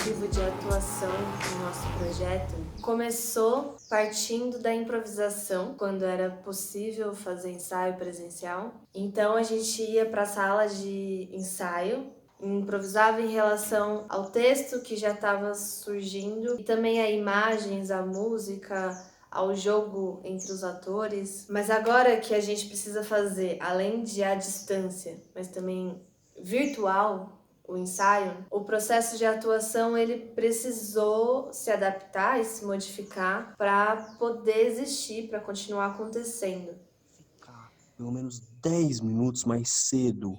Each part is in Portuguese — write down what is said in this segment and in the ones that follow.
coletivo de atuação no nosso projeto começou partindo da improvisação, quando era possível fazer ensaio presencial. Então a gente ia para a sala de ensaio, improvisava em relação ao texto que já estava surgindo e também a imagens, a música, ao jogo entre os atores. Mas agora que a gente precisa fazer, além de à distância, mas também virtual, o ensaio, o processo de atuação ele precisou se adaptar e se modificar para poder existir, para continuar acontecendo. Ficar pelo menos 10 minutos mais cedo,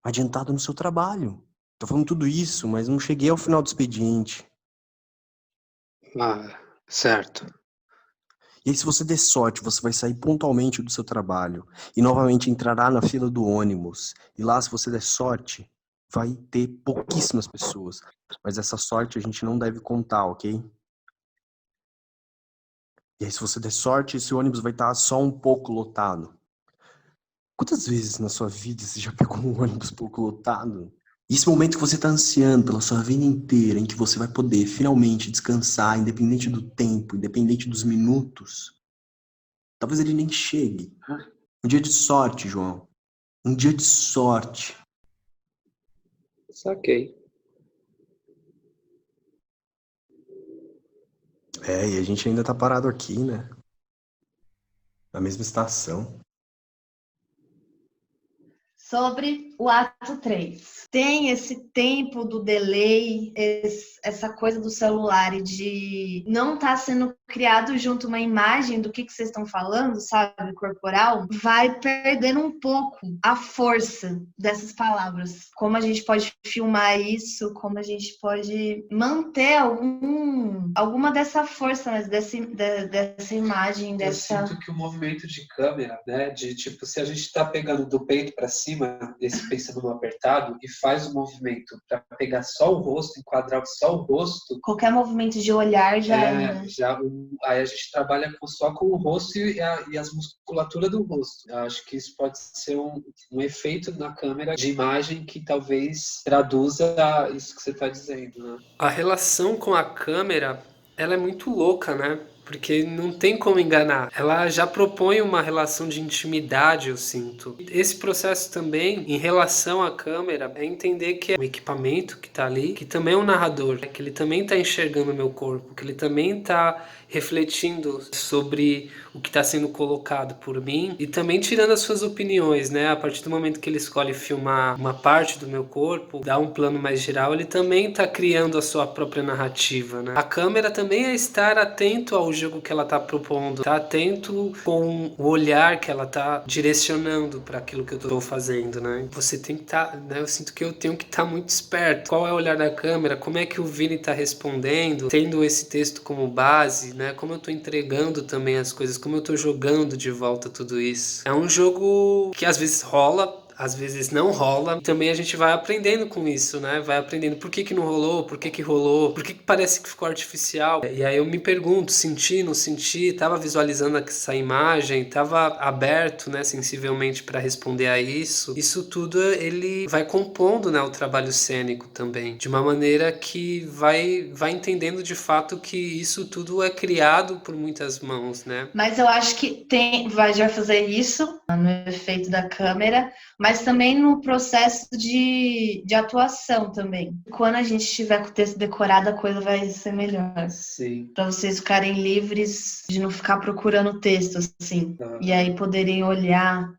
adiantado no seu trabalho. Tô falando tudo isso, mas não cheguei ao final do expediente. Ah, certo. E aí, se você der sorte, você vai sair pontualmente do seu trabalho e novamente entrará na fila do ônibus. E lá, se você der sorte, vai ter pouquíssimas pessoas. Mas essa sorte a gente não deve contar, ok? E aí, se você der sorte, esse ônibus vai estar só um pouco lotado. Quantas vezes na sua vida você já pegou um ônibus pouco lotado? E esse momento que você está ansiando pela sua vida inteira, em que você vai poder finalmente descansar, independente do tempo, independente dos minutos, talvez ele nem chegue. Um dia de sorte, João. Um dia de sorte. Saquei. E a gente ainda tá parado aqui, né? Na mesma estação. Sobre o ato 3. Tem esse tempo do delay, essa coisa do celular e de não estar sendo criado junto uma imagem do que vocês estão falando, sabe, corporal, vai perdendo um pouco a força dessas palavras. Como a gente pode filmar isso, como a gente pode manter alguma dessa força, mas dessa imagem, dessa... Eu sinto que o movimento de câmera, né, de tipo, se a gente tá pegando do peito para cima, esse pensando no apertado, e faz o movimento para pegar só o rosto, enquadrar só o rosto. Qualquer movimento de olhar já é. Aí a gente trabalha só com o rosto e as musculaturas do rosto. Eu acho que isso pode ser um efeito na câmera de imagem que talvez traduza isso que você está dizendo, né? A relação com a câmera, ela é muito louca, né? Porque não tem como enganar. Ela já propõe uma relação de intimidade, eu sinto. Esse processo também, em relação à câmera, é entender que é um equipamento que está ali, que também é um narrador, que ele também está enxergando o meu corpo, que ele também está refletindo sobre o que está sendo colocado por mim e também tirando as suas opiniões, né? A partir do momento que ele escolhe filmar uma parte do meu corpo, dar um plano mais geral, ele também está criando a sua própria narrativa, né? A câmera também é estar atento ao jogo que ela está propondo, estar atento com o olhar que ela está direcionando para aquilo que eu estou fazendo, né? Você tem que estar, né? Eu sinto que eu tenho que estar muito esperto. Qual é o olhar da câmera? Como é que o Vini está respondendo? Tendo esse texto como base, né? Como eu tô entregando também as coisas, como eu tô jogando de volta tudo isso. É um jogo que às vezes rola, às vezes não rola. Também a gente vai aprendendo com isso, né? Vai aprendendo por que que não rolou, por que que rolou, por que que parece que ficou artificial. E aí eu me pergunto, senti, não senti, tava visualizando essa imagem, tava aberto, né, sensivelmente para responder a isso. Isso tudo ele vai compondo, né, o trabalho cênico também, de uma maneira que vai entendendo de fato que isso tudo é criado por muitas mãos, né? Mas eu acho que vai já fazer isso no efeito da câmera, mas também no processo de atuação também. Quando a gente tiver com o texto decorado, a coisa vai ser melhor. Sim. Para vocês ficarem livres de não ficar procurando o texto, assim. E aí poderem olhar.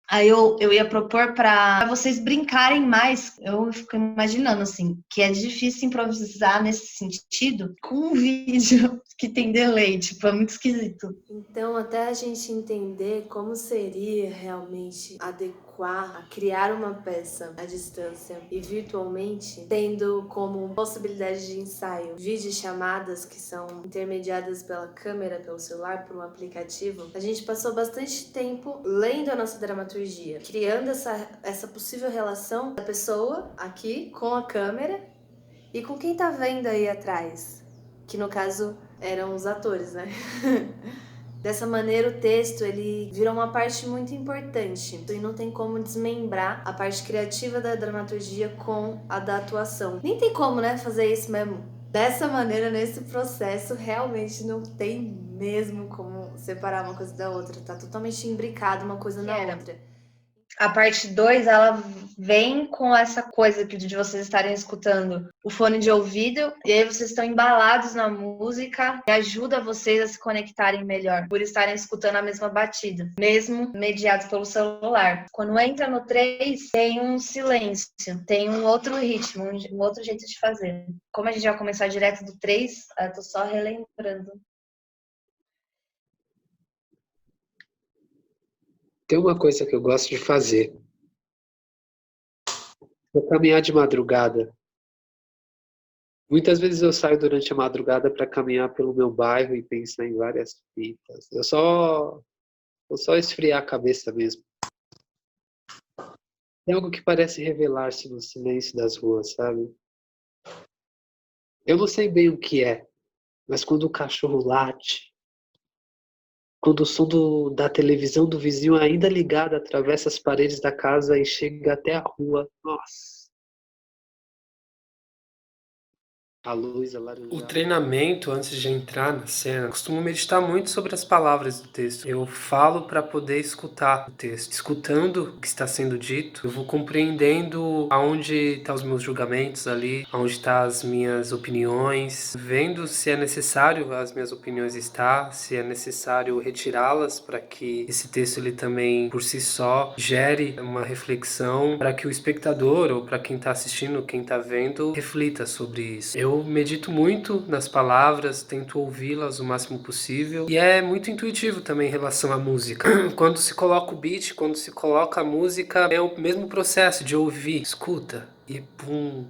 Aí eu ia propor para vocês brincarem mais. Eu fico imaginando, assim, que é difícil improvisar nesse sentido com um vídeo que tem delay, tipo, é muito esquisito. Então, até a gente entender como seria realmente adequar a criar uma peça à distância e virtualmente, tendo como possibilidade de ensaio videochamadas que são intermediadas pela câmera, pelo celular, por um aplicativo, a gente passou bastante tempo lendo a nossa dramaturgia, criando essa possível relação da pessoa aqui com a câmera e com quem tá vendo aí atrás, que no caso eram os atores, né? Dessa maneira, o texto ele virou uma parte muito importante e não tem como desmembrar a parte criativa da dramaturgia com a da atuação. Nem tem como, né, fazer isso mesmo. Dessa maneira, nesse processo, realmente não tem mesmo como separar uma coisa da outra. Tá totalmente imbricado uma coisa na outra. A parte 2, ela vem com essa coisa de vocês estarem escutando o fone de ouvido e aí vocês estão embalados na música e ajuda vocês a se conectarem melhor por estarem escutando a mesma batida, mesmo mediados pelo celular. Quando entra no 3, tem um silêncio, tem um outro ritmo, um outro jeito de fazer. Como a gente vai começar direto do 3, eu tô só relembrando. Tem uma coisa que eu gosto de fazer. Vou caminhar de madrugada. Muitas vezes eu saio durante a madrugada para caminhar pelo meu bairro e pensar em várias fitas. Vou só esfriar a cabeça mesmo. Tem algo que parece revelar-se no silêncio das ruas, sabe? Eu não sei bem o que é, mas quando o cachorro late, quando o som da televisão do vizinho ainda ligada atravessa as paredes da casa e chega até a rua. Nossa! A luz alaranjada. O treinamento, antes de entrar na cena, eu costumo meditar muito sobre as palavras do texto. Eu falo para poder escutar o texto. Escutando o que está sendo dito, eu vou compreendendo aonde estão os meus julgamentos ali, aonde estão as minhas opiniões, vendo se é necessário as minhas opiniões estar, se é necessário retirá-las para que esse texto ele também, por si só, gere uma reflexão para que o espectador ou para quem está assistindo, quem está vendo, reflita sobre isso. Eu medito muito nas palavras, tento ouvi-las o máximo possível e é muito intuitivo também em relação à música. Quando se coloca o beat, quando se coloca a música, é o mesmo processo de ouvir, escuta e pum,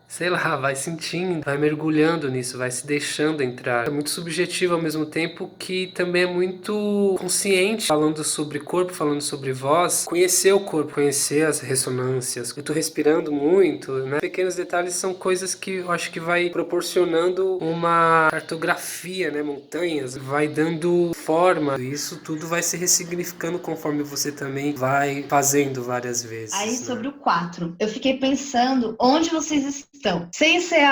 sei lá, vai sentindo, vai mergulhando nisso, vai se deixando entrar. É muito subjetivo ao mesmo tempo que também é muito consciente, falando sobre corpo, falando sobre voz, conhecer o corpo, conhecer as ressonâncias. Eu tô respirando muito, né? Pequenos detalhes são coisas que eu acho que vai proporcionando uma cartografia, né? Montanhas, vai dando forma. Isso tudo vai se ressignificando conforme você também vai fazendo várias vezes. Aí, né? sobre o 4, eu fiquei pensando onde vocês estão. Sem ser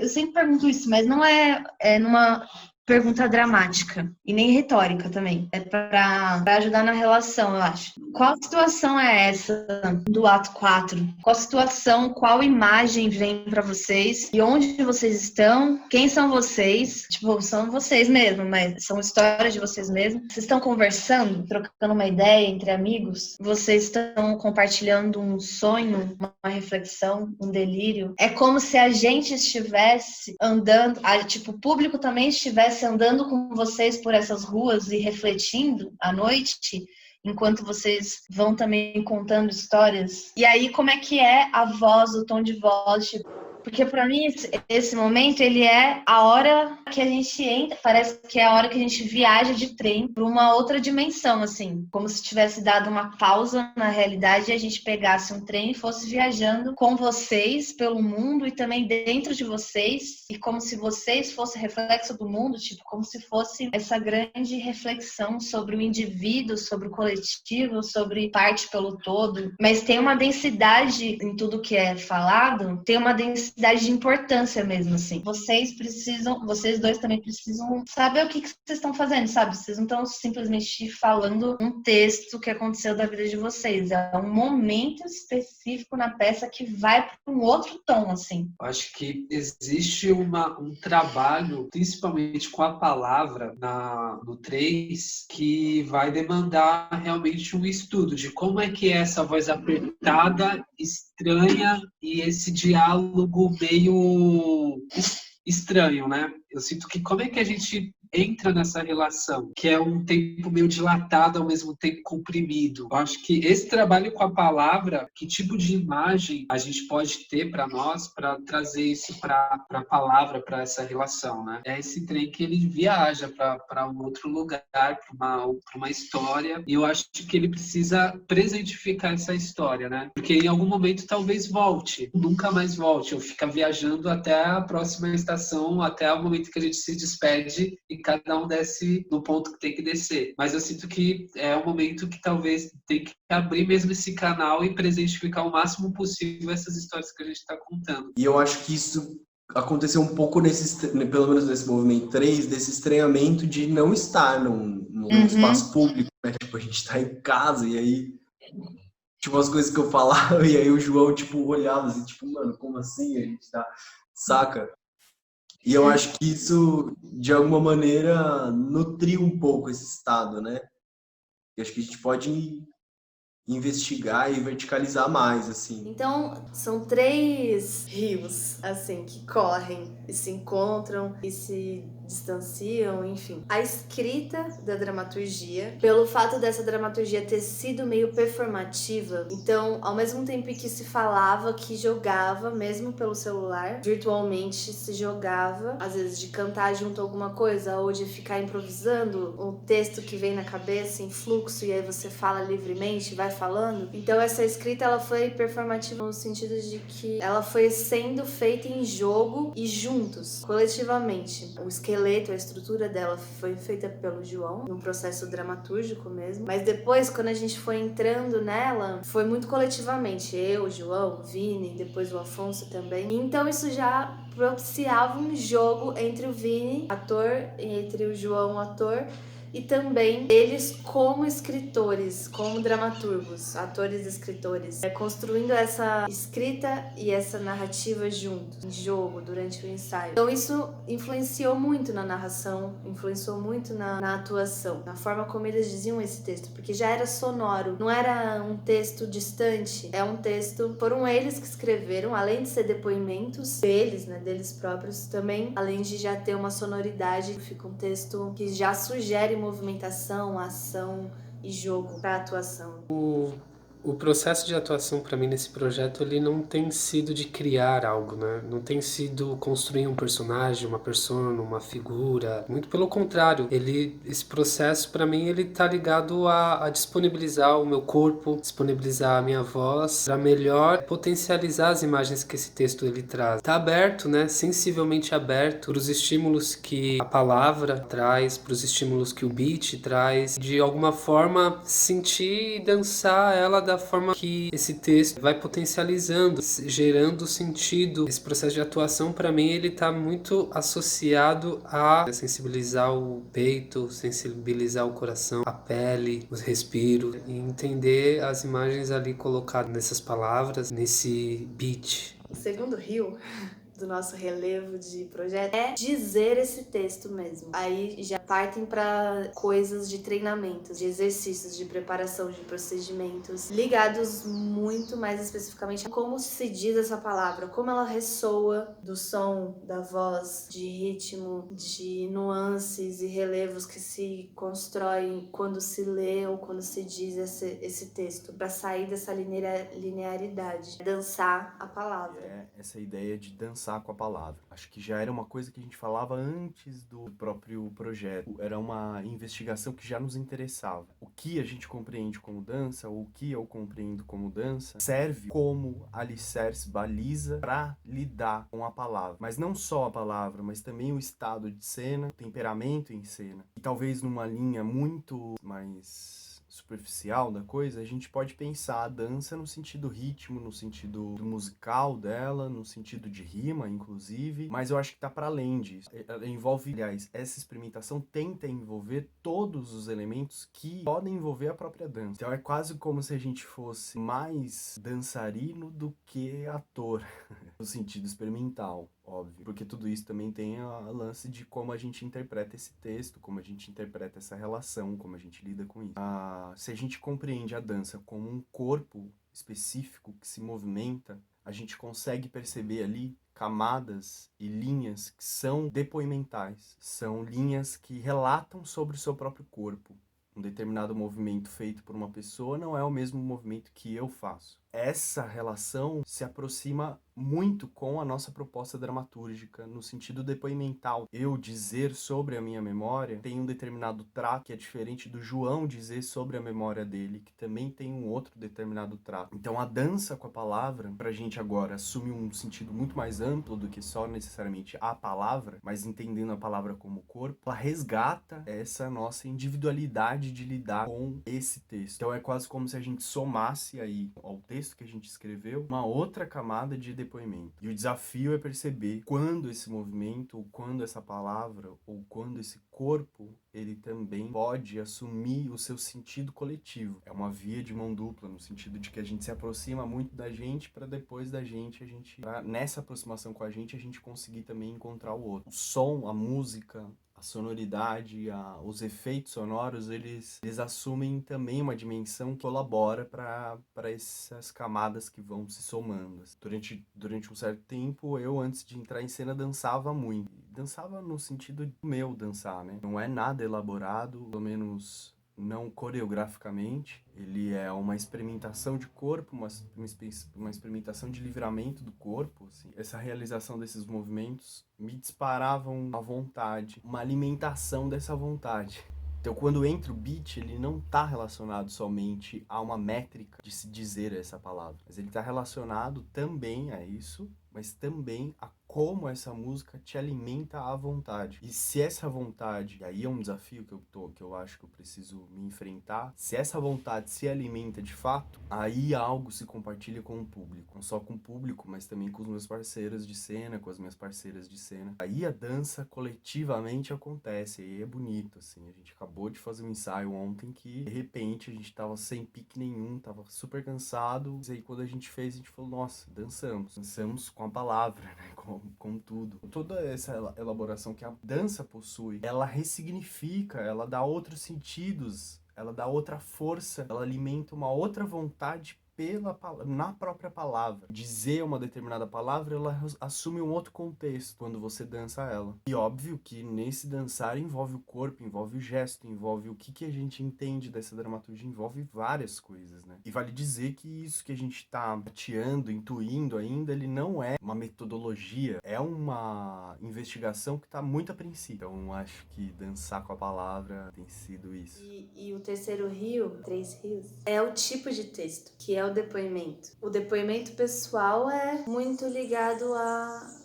eu sempre pergunto isso, mas não é numa pergunta dramática e nem retórica também. É para ajudar na relação, eu acho. Qual situação é essa do ato 4? Qual situação, qual imagem vem para vocês? E onde vocês estão? Quem são vocês? Tipo, são vocês mesmos, mas são histórias de vocês mesmos. Vocês estão conversando, trocando uma ideia entre amigos? Vocês estão compartilhando um sonho, uma reflexão, um delírio? É como se a gente estivesse andando, tipo, o público também estivesse andando com vocês por essas ruas e refletindo à noite, enquanto vocês vão também contando histórias. E aí, como é que é a voz, o tom de voz, tipo, porque para mim esse momento ele é a hora que a gente entra, parece que é a hora que a gente viaja de trem para uma outra dimensão, assim, como se tivesse dado uma pausa na realidade e a gente pegasse um trem e fosse viajando com vocês pelo mundo e também dentro de vocês, e como se vocês fossem reflexo do mundo, tipo, como se fosse essa grande reflexão sobre o indivíduo, sobre o coletivo, sobre parte pelo todo. Mas tem uma densidade em tudo que é falado, tem uma densidade de importância mesmo, assim. Vocês dois também precisam saber o que vocês estão fazendo, sabe? Vocês não estão simplesmente falando um texto que aconteceu da vida de vocês. É um momento específico na peça que vai para um outro tom, assim. Acho que existe um trabalho, principalmente com a palavra no 3, que vai demandar realmente um estudo de como é que é essa voz apertada, estranha e esse diálogo meio estranho, né? Eu sinto que como é que a gente entra nessa relação, que é um tempo meio dilatado, ao mesmo tempo comprimido. Eu acho que esse trabalho com a palavra, que tipo de imagem a gente pode ter para nós, para trazer isso para a palavra, para essa relação, né? É esse trem que ele viaja para um outro lugar, para uma história, e eu acho que ele precisa presentificar essa história, né? Porque em algum momento talvez volte, nunca mais volte, ou fica viajando até a próxima estação, até o momento que a gente se despede e cada um desce no ponto que tem que descer. Mas eu sinto que é um momento que talvez tem que abrir mesmo esse canal e presentificar o máximo possível essas histórias que a gente está contando. E eu acho que isso aconteceu um pouco pelo menos nesse movimento 3, desse estranhamento de não estar num espaço público, né? Tipo, a gente tá em casa e aí, tipo, as coisas que eu falava e aí o João, tipo, olhava assim, tipo, mano, como assim? A gente tá, saca? E eu acho que isso, de alguma maneira, nutriu um pouco esse estado, né? E acho que a gente pode investigar e verticalizar mais, assim. Então, são 3 rios, assim, que correm e se encontram e se distanciam, enfim. A escrita da dramaturgia, pelo fato dessa dramaturgia ter sido meio performativa, então, ao mesmo tempo que se falava, que jogava, mesmo pelo celular, virtualmente se jogava, às vezes de cantar junto a alguma coisa, ou de ficar improvisando um texto que vem na cabeça em fluxo, e aí você fala livremente, vai falando. Então, essa escrita, ela foi performativa no sentido de que ela foi sendo feita em jogo e juntos, coletivamente. O esqueleto, a estrutura dela foi feita pelo João, num processo dramatúrgico mesmo. Mas depois, quando a gente foi entrando nela, foi muito coletivamente. Eu, o João, o Vini, depois o Afonso também. Então isso já propiciava um jogo entre o Vini, ator, e entre o João, ator, e também eles como escritores, como dramaturgos, atores e escritores, construindo essa escrita e essa narrativa juntos, em jogo, durante o ensaio. Então isso influenciou muito na narração, influenciou muito na atuação, na forma como eles diziam esse texto, porque já era sonoro, não era um texto distante, é um texto, foram eles que escreveram, além de ser depoimentos deles, né, deles próprios, também, além de já ter uma sonoridade, fica um texto que já sugere movimentação, ação e jogo para atuação. O processo de atuação para mim nesse projeto, ele não tem sido de criar algo, né? Não tem sido construir um personagem, uma persona, uma figura. Muito pelo contrário, esse processo para mim ele tá ligado a disponibilizar o meu corpo, disponibilizar a minha voz para melhor potencializar as imagens que esse texto ele traz. Tá aberto, né? Sensivelmente aberto para os estímulos que a palavra traz, para os estímulos que o beat traz, de alguma forma sentir e dançar ela da forma que esse texto vai potencializando, gerando sentido. Esse processo de atuação, para mim, ele está muito associado a sensibilizar o peito, sensibilizar o coração, a pele, os respiros, e entender as imagens ali colocadas nessas palavras, nesse beat. O segundo rio do nosso relevo de projeto é dizer esse texto mesmo. Aí já partem para coisas de treinamentos, de exercícios, de preparação, de procedimentos, ligados muito mais especificamente a como se diz essa palavra, como ela ressoa do som, da voz, de ritmo, de nuances e relevos que se constroem quando se lê ou quando se diz esse texto, para sair dessa linearidade, dançar a palavra. Essa ideia de dançar com a palavra. Acho que já era uma coisa que a gente falava antes do próprio projeto. Era uma investigação que já nos interessava. O que a gente compreende como dança, ou o que eu compreendo como dança, serve como alicerce, baliza para lidar com a palavra. Mas não só a palavra, mas também o estado de cena, o temperamento em cena. E talvez numa linha muito mais superficial da coisa, a gente pode pensar a dança no sentido ritmo, no sentido musical dela, no sentido de rima, inclusive, mas eu acho que tá para além disso. Ela envolve, aliás, essa experimentação tenta envolver todos os elementos que podem envolver a própria dança. Então é quase como se a gente fosse mais dançarino do que ator, no sentido experimental. Óbvio, porque tudo isso também tem a lance de como a gente interpreta esse texto, como a gente interpreta essa relação, como a gente lida com isso. Se a gente compreende a dança como um corpo específico que se movimenta, a gente consegue perceber ali camadas e linhas que são depoimentais, são linhas que relatam sobre o seu próprio corpo. Um determinado movimento feito por uma pessoa não é o mesmo movimento que eu faço. essa relação se aproxima muito com a nossa proposta dramatúrgica, no sentido depoimental. Eu dizer sobre a minha memória tem um determinado trato que é diferente do João dizer sobre a memória dele, que também tem um outro determinado trato. Então a dança com a palavra, pra gente agora, assume um sentido muito mais amplo do que só necessariamente a palavra, mas entendendo a palavra como corpo, ela resgata essa nossa individualidade de lidar com esse texto. Então é quase como se a gente somasse aí ao texto que a gente escreveu uma outra camada de depoimento. E o desafio é perceber quando esse movimento, ou quando essa palavra, ou quando esse corpo, ele também pode assumir o seu sentido coletivo. É uma via de mão dupla, no sentido de que a gente se aproxima muito da gente para depois da gente, nessa aproximação com a gente conseguir também encontrar o outro. O som, a música, a sonoridade, os efeitos sonoros, eles assumem também uma dimensão que colabora para essas camadas que vão se somando. Durante um certo tempo, eu, antes de entrar em cena, dançava muito. Dançava no sentido meu dançar, né? Não é nada elaborado, pelo menos não coreograficamente. Ele é uma experimentação de corpo, uma experimentação de livramento do corpo. Assim. Essa realização desses movimentos me disparavam a vontade, uma alimentação dessa vontade. Então, quando entra o beat, ele não está relacionado somente a uma métrica de se dizer essa palavra, mas ele está relacionado também a isso, mas também a como essa música te alimenta à vontade. E se essa vontade, e aí é um desafio que eu acho que eu preciso me enfrentar, se essa vontade se alimenta de fato, aí algo se compartilha com o público. Não só com o público, mas também com os meus parceiros de cena, com as minhas parceiras de cena. Aí a dança coletivamente acontece, e aí é bonito, assim. A gente acabou de fazer um ensaio ontem que, de repente, a gente tava sem pique nenhum, tava super cansado. E aí quando a gente fez, a gente falou, nossa, dançamos com a palavra, né? Com tudo. Toda essa elaboração que a dança possui, ela ressignifica, ela dá outros sentidos, ela dá outra força, ela alimenta uma outra vontade na própria palavra. Dizer uma determinada palavra, ela assume um outro contexto quando você dança ela. E óbvio que nesse dançar envolve o corpo, envolve o gesto, envolve o que a gente entende dessa dramaturgia, envolve várias coisas, né? E vale dizer que isso que a gente tá tateando, intuindo ainda, ele não é uma metodologia, é uma investigação que tá muito a princípio. Então acho que dançar com a palavra tem sido isso. E o terceiro rio, 3 rios, é o tipo de texto, que é o depoimento. O depoimento pessoal é muito ligado a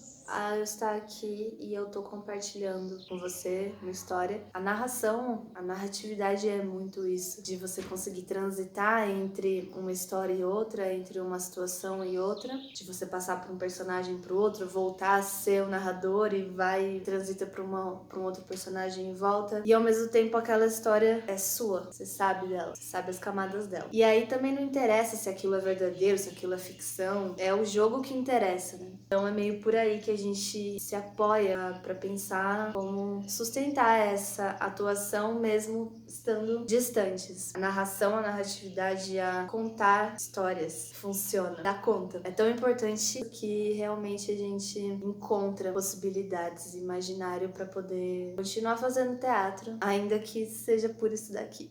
eu estar aqui e eu tô compartilhando com você uma história. A narração, a narratividade é muito isso, de você conseguir transitar entre uma história e outra, entre uma situação e outra, de você passar por um personagem pro outro, voltar a ser o narrador e vai transita pra um outro personagem e volta. E ao mesmo tempo aquela história é sua, você sabe dela, você sabe as camadas dela. E aí também não interessa se aquilo é verdadeiro, se aquilo é ficção, é o jogo que interessa, né? Então é meio por aí que a gente se apoia para pensar como sustentar essa atuação mesmo estando distantes. A narração, a narratividade, a contar histórias funciona, dá conta. É tão importante que realmente a gente encontra possibilidades, imaginário para poder continuar fazendo teatro, ainda que seja por isso daqui.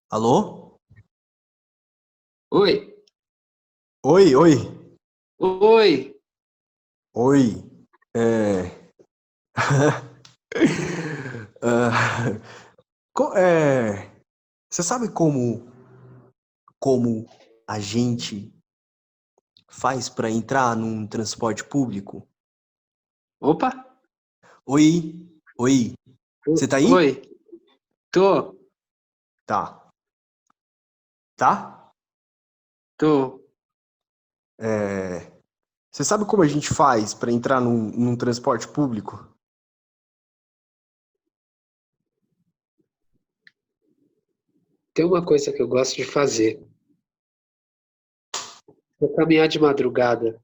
Alô? Oi, Oi, oi, oi. oi. É... Ah, Você sabe como a gente faz para entrar num transporte público? Opa, Oi, oi. Você tá aí? oi, tô, Tá. Tá? tô. Você sabe como a gente faz para entrar num transporte público? Tem uma coisa que eu gosto de fazer. Vou caminhar de madrugada.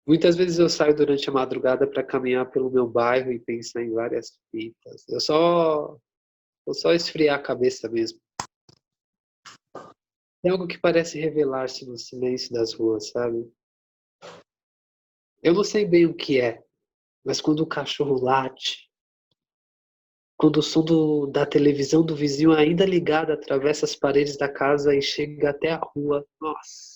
Muitas vezes eu saio durante a madrugada para caminhar pelo meu bairro e pensar em várias fitas. Vou só esfriar a cabeça mesmo. É algo que parece revelar-se no silêncio das ruas, sabe? Eu não sei bem o que é, mas quando o cachorro late, quando o som da televisão do vizinho ainda ligada atravessa as paredes da casa e chega até a rua. Nossa.